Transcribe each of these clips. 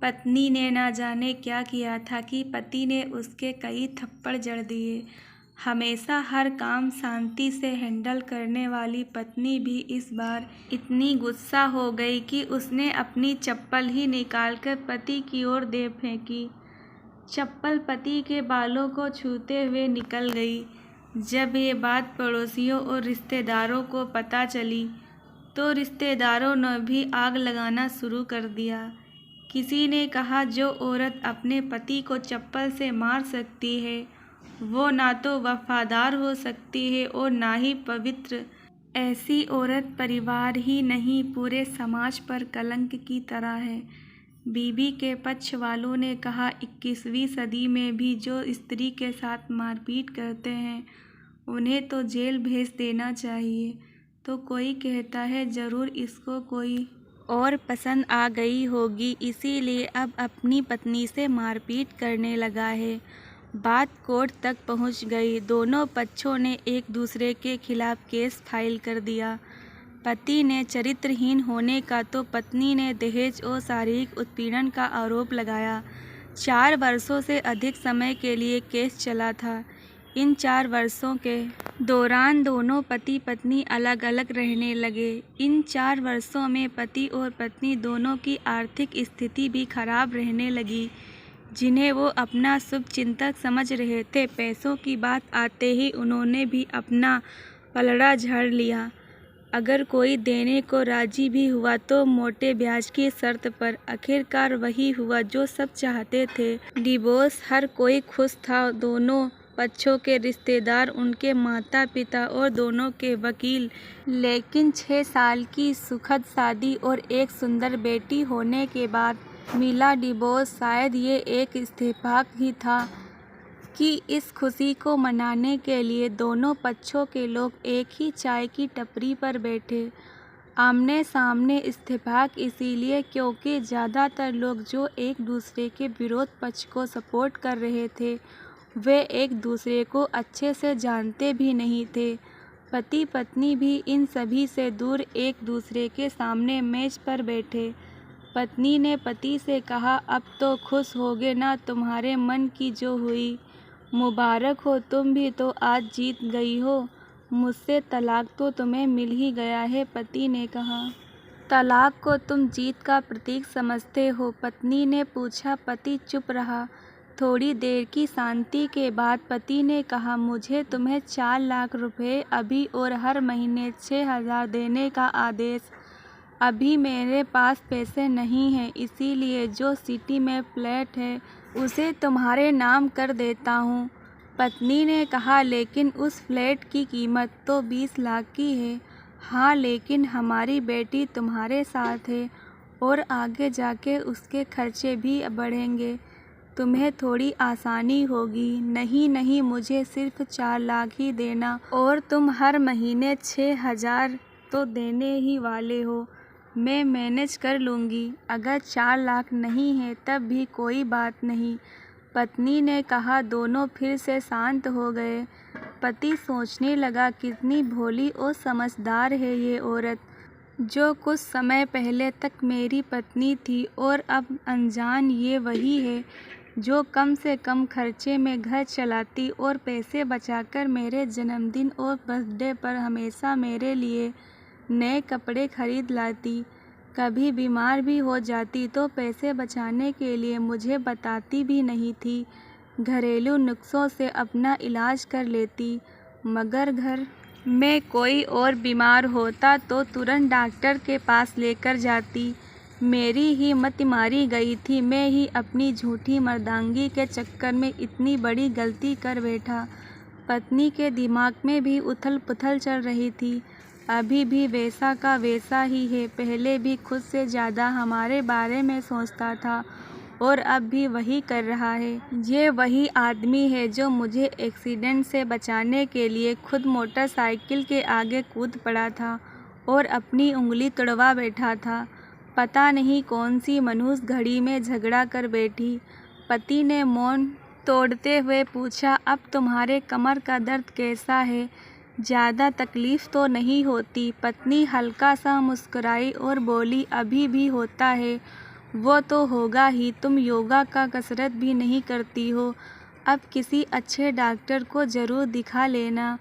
पत्नी ने ना जाने क्या किया था कि पति ने उसके कई थप्पड़ जड़ दिए। हमेशा हर काम शांति से हैंडल करने वाली पत्नी भी इस बार इतनी गुस्सा हो गई कि उसने अपनी चप्पल ही निकालकर पति की ओर दे फेंकी। चप्पल पति के बालों को छूते हुए निकल गई। जब ये बात पड़ोसियों और रिश्तेदारों को पता चली तो रिश्तेदारों ने भी आग लगाना शुरू कर दिया। किसी ने कहा, जो औरत अपने पति को चप्पल से मार सकती है वो ना तो वफादार हो सकती है और ना ही पवित्र। ऐसी औरत परिवार ही नहीं पूरे समाज पर कलंक की तरह है। बीबी के पक्ष वालों ने कहा, 21वीं सदी में भी जो स्त्री के साथ मारपीट करते हैं उन्हें तो जेल भेज देना चाहिए। तो कोई कहता है जरूर इसको कोई और पसंद आ गई होगी, इसीलिए अब अपनी पत्नी से मारपीट करने लगा है। बात कोर्ट तक पहुंच गई। दोनों पक्षों ने एक दूसरे के खिलाफ केस फाइल कर दिया। पति ने चरित्रहीन होने का तो पत्नी ने दहेज और शारीरिक उत्पीड़न का आरोप लगाया। 4 वर्षों से अधिक समय के लिए केस चला था। इन 4 वर्षों के दौरान दोनों पति पत्नी अलग अलग रहने लगे। इन 4 वर्षों में पति और पत्नी दोनों की आर्थिक स्थिति भी खराब रहने लगी, जिन्हें वो अपना शुभचिंतक समझ रहे थे। पैसों की बात आते ही उन्होंने भी अपना पलड़ा झाड़ लिया। अगर कोई देने को राजी भी हुआ तो मोटे ब्याज की शर्त पर। आखिरकार वही हुआ जो सब चाहते थे, डिवोर्स। हर कोई खुश था, दोनों पक्षों के रिश्तेदार, उनके माता पिता और दोनों के वकील। लेकिन 6 साल की सुखद शादी और एक सुंदर बेटी होने के बाद मिला डिवोर्स। शायद ये एक इत्तेफाक ही था कि इस खुशी को मनाने के लिए दोनों पक्षों के लोग एक ही चाय की टपरी पर बैठे। आमने सामने। इत्तेफाक इसीलिए क्योंकि ज़्यादातर लोग जो एक दूसरे के विरोध पक्ष को सपोर्ट कर रहे थे वे एक दूसरे को अच्छे से जानते भी नहीं थे। पति पत्नी भी इन सभी से दूर एक दूसरे के सामने मेज पर बैठे। पत्नी ने पति से कहा, अब तो खुश होगे ना, तुम्हारे मन की जो हुई। मुबारक हो, तुम भी तो आज जीत गई हो। मुझसे तलाक तो तुम्हें मिल ही गया है, पति ने कहा। तलाक को तुम जीत का प्रतीक समझते हो, पत्नी ने पूछा। पति चुप रहा। थोड़ी देर की शांति के बाद पति ने कहा, मुझे तुम्हें 4 लाख रुपए अभी और हर महीने 6,000 देने का आदेश। अभी मेरे पास पैसे नहीं हैं, इसीलिए जो सिटी में फ्लैट है उसे तुम्हारे नाम कर देता हूँ। पत्नी ने कहा, लेकिन उस फ्लैट की कीमत तो 20 लाख की है। हाँ, लेकिन हमारी बेटी तुम्हारे साथ है और आगे जाके उसके खर्चे भी बढ़ेंगे। तुम्हें थोड़ी आसानी होगी। नहीं नहीं, मुझे सिर्फ 4 लाख ही देना और तुम हर महीने 6,000 तो देने ही वाले हो। मैं मैनेज कर लूँगी। अगर 4 लाख नहीं है तब भी कोई बात नहीं, पत्नी ने कहा। दोनों फिर से शांत हो गए। पति सोचने लगा, कितनी भोली और समझदार है ये औरत, जो कुछ समय पहले तक मेरी पत्नी थी और अब अनजान ये वही है जो कम से कम खर्चे में घर चलाती और पैसे बचाकर मेरे जन्मदिन और बर्थडे पर हमेशा मेरे लिए नए कपड़े खरीद लाती। कभी बीमार भी हो जाती तो पैसे बचाने के लिए मुझे बताती भी नहीं थी। घरेलू नुस्खों से अपना इलाज कर लेती, मगर घर में कोई और बीमार होता तो तुरंत डॉक्टर के पास लेकर जाती। मेरी ही मत मारी गई थी। मैं ही अपनी झूठी मर्दांगी के चक्कर में इतनी बड़ी गलती कर बैठा। पत्नी के दिमाग में भी उथल पुथल चल रही थी। अभी भी वैसा का वैसा ही है। पहले भी खुद से ज़्यादा हमारे बारे में सोचता था और अब भी वही कर रहा है। ये वही आदमी है जो मुझे एक्सीडेंट से बचाने के लिए खुद मोटरसाइकिल के आगे कूद पड़ा था और अपनी उंगली तुड़वा बैठा था। पता नहीं कौन सी मनहूस घड़ी में झगड़ा कर बैठी। पति ने मौन तोड़ते हुए पूछा, अब तुम्हारे कमर का दर्द कैसा है? ज़्यादा तकलीफ़ तो नहीं होती? पत्नी हल्का सा मुस्कुराई और बोली, अभी भी होता है। वो तो होगा ही, तुम योगा का कसरत भी नहीं करती हो। अब किसी अच्छे डॉक्टर को ज़रूर दिखा लेना।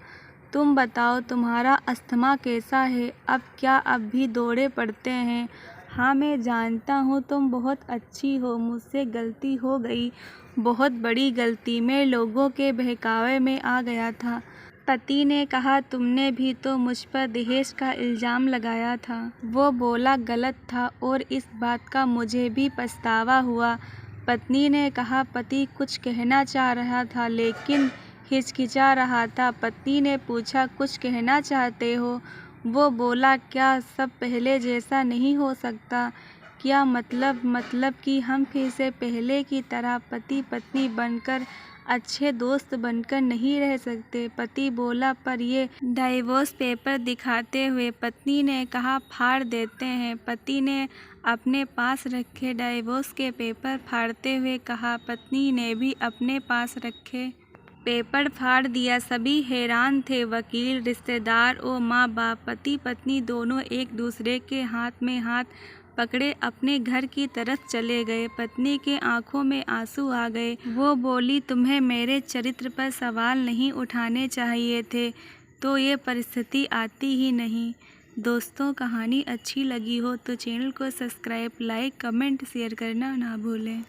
तुम बताओ तुम्हारा अस्थमा कैसा है? अब क्या अब भी दौरे पड़ते हैं? हाँ मैं जानता हूँ तुम बहुत अच्छी हो, मुझसे गलती हो गई, बहुत बड़ी गलती। मैं लोगों के बहकावे में आ गया था। पति ने कहा तुमने भी तो मुझ पर दहेज का इल्ज़ाम लगाया था। वो बोला गलत था और इस बात का मुझे भी पछतावा हुआ। पत्नी ने कहा पति कुछ कहना चाह रहा था लेकिन हिचकिचा रहा था। पत्नी ने पूछा कुछ कहना चाहते हो? वो बोला क्या सब पहले जैसा नहीं हो सकता? क्या मतलब कि हम फिर से पहले की तरह पति पत्नी बनकर अच्छे दोस्त बनकर नहीं रह सकते? पति बोला पर ये डाइवोर्स पेपर दिखाते हुए पत्नी ने कहा फाड़ देते हैं। पति ने अपने पास रखे डाइवोर्स के पेपर फाड़ते हुए कहा। पत्नी ने भी अपने पास रखे पेपर फाड़ दिया। सभी हैरान थे, वकील, रिश्तेदार और माँ बाप। पति पत्नी दोनों एक दूसरे के हाथ में हाथ पकड़े अपने घर की तरफ चले गए। पत्नी के आंखों में आंसू आ गए। वो बोली तुम्हें मेरे चरित्र पर सवाल नहीं उठाने चाहिए थे तो ये परिस्थिति आती ही नहीं। दोस्तों कहानी अच्छी लगी हो तो चैनल को सब्सक्राइब, लाइक, कमेंट, शेयर करना ना भूलें।